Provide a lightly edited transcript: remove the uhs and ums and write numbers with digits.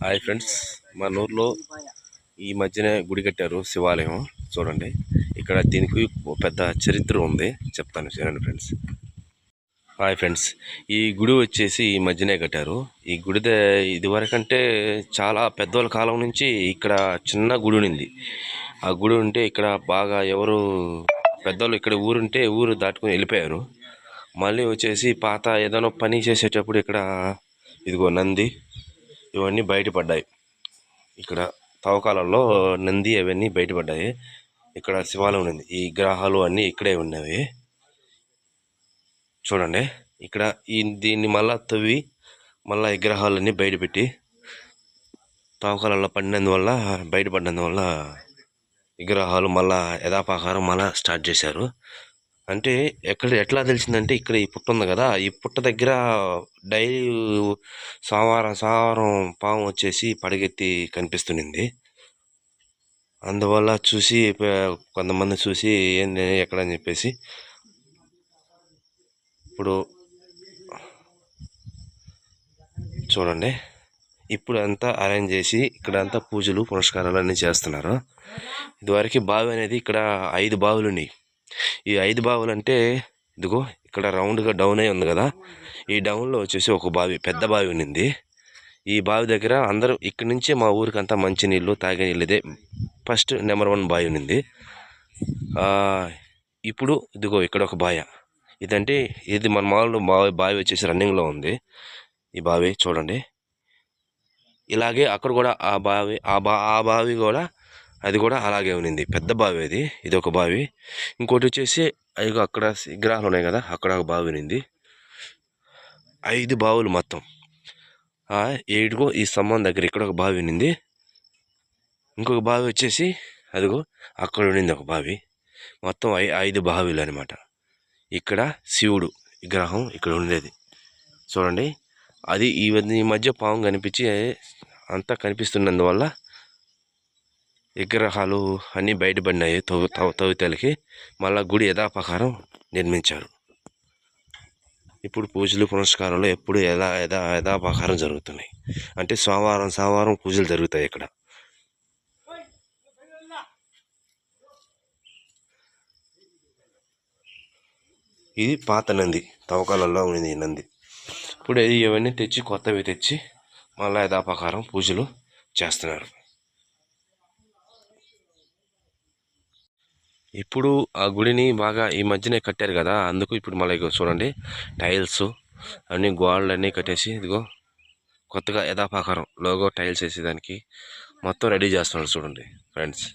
Hi friends, మన ఊర్లో ఈ మధ్యనే గుడి కట్టారు, శివాలయం. చూడండి, ఇక్కడ దీనికి పెద్ద చరిత్ర ఉంది, చెప్తాను చూడండి ఫ్రెండ్స్. హాయ్ ఫ్రెండ్స్, ఈ గుడి వచ్చేసి ఈ మధ్యనే కట్టారు. ఈ గుడి ఇదివరకంటే చాలా పెద్దోళ్ళ కాలం నుంచి ఇక్కడ చిన్న గుడి ఉంది. ఆ గుడి ఉంటే ఇక్కడ బాగా ఎవరు పెద్దోళ్ళు ఇక్కడ ఊరుంటే ఊరు దాటుకుని వెళ్ళిపోయారు. మళ్ళీ వచ్చేసి పాత ఏదైనా పని చేసేటప్పుడు ఇక్కడ ఇదిగో నంది ఇవన్నీ బయటపడ్డాయి. ఇక్కడ తవ్వకాలలో నంది అవన్నీ బయటపడ్డాయి. ఇక్కడ శివాలయం ఉంది. ఈ విగ్రహాలు అన్నీ ఇక్కడే ఉన్నవి. చూడండి, ఇక్కడ దీన్ని మళ్ళా తవ్వి మళ్ళా విగ్రహాలన్నీ బయటపెట్టి తవ్వకాలలో పడినందువల్ల బయటపడినందువల్ల విగ్రహాలు మళ్ళా యథాప్రకారం మళ్ళా స్టార్ట్ చేశారు. అంటే ఎట్లా తెలిసిందంటే, ఇక్కడ ఈ పుట్ట ఉంది కదా, ఈ పుట్ట దగ్గర డైలీ సోమవారం పాము వచ్చేసి పడగెత్తి కనిపిస్తుంది. అందువల్ల చూసి కొంతమంది చూసి ఏంది ఎక్కడని చెప్పేసి ఇప్పుడు చూడండి, ఇప్పుడు అంతా అరేంజ్ చేసి ఇక్కడ అంతా పూజలు పునస్కారాలు అన్నీ చేస్తున్నారు. ఇదివరకు బావి అనేది ఇక్కడ 5 బావులు ఉన్నాయి. ఈ 5 బావులు అంటే ఇదిగో ఇక్కడ రౌండ్గా డౌన్ అయి ఉంది కదా, ఈ డౌన్లో వచ్చేసి ఒక బావి, పెద్ద బావి ఉన్నింది. ఈ బావి దగ్గర అందరూ ఇక్కడి నుంచే మా ఊరికంతా మంచినీళ్ళు తాగే నీళ్ళు ఇదే ఫస్ట్ నెంబర్ 1 బావి ఉన్నింది. ఇప్పుడు ఇదిగో ఇక్కడ ఒక బావి. ఇదంటే ఇది మన మామూలు బావి వచ్చేసి రన్నింగ్లో ఉంది. ఈ బావి చూడండి, ఇలాగే అక్కడ కూడా ఆ బావి కూడా అది కూడా అలాగే ఉన్నింది. పెద్ద బావి అది, ఇది ఒక బావి. ఇంకోటి వచ్చేసి అదిగో అక్కడ విగ్రహాలు ఉన్నాయి కదా, అక్కడ ఒక బావి ఉన్నింది. 5 బావులు మొత్తం. 7 ఈ స్తంభం దగ్గర ఇక్కడ ఒక బావి ఉన్నింది. ఇంకొక బావి వచ్చేసి అదిగో అక్కడ ఉన్నింది ఒక బావి. మొత్తం 5 బావిలు అనమాట. ఇక్కడ శివుడు విగ్రహం ఇక్కడ ఉండేది. చూడండి, అది ఈ మధ్య పాము కనిపించి అంతా కనిపిస్తున్నందువల్ల విగ్రహాలు అన్నీ బయటపడినాయి. తవ్వితలకి మళ్ళా గుడి యథాప్రకారం నిర్మించారు. ఇప్పుడు పూజలు పునస్కారాలు ఎప్పుడు యథాప్రకారం జరుగుతున్నాయి. అంటే సోమవారం పూజలు జరుగుతాయి ఇక్కడ. ఇది పాత నంది, తవ్వకాలలో ఉన్నది నంది. ఇప్పుడు ఇవన్నీ తెచ్చి కొత్తవి తెచ్చి మళ్ళీ యథాప్రకారం పూజలు చేస్తున్నారు. ఇప్పుడు ఆ గుడిని బాగా ఈ మధ్యనే కట్టారు కదా, అందుకు ఇప్పుడు మళ్ళీ చూడండి, టైల్స్ అన్నీ గోడలు అన్నీ కట్టేసి ఇదిగో కొత్తగా యథాప్రకారం లోగో టైల్స్ వేసేదానికి మొత్తం రెడీ చేస్తున్నారు. చూడండి ఫ్రెండ్స్.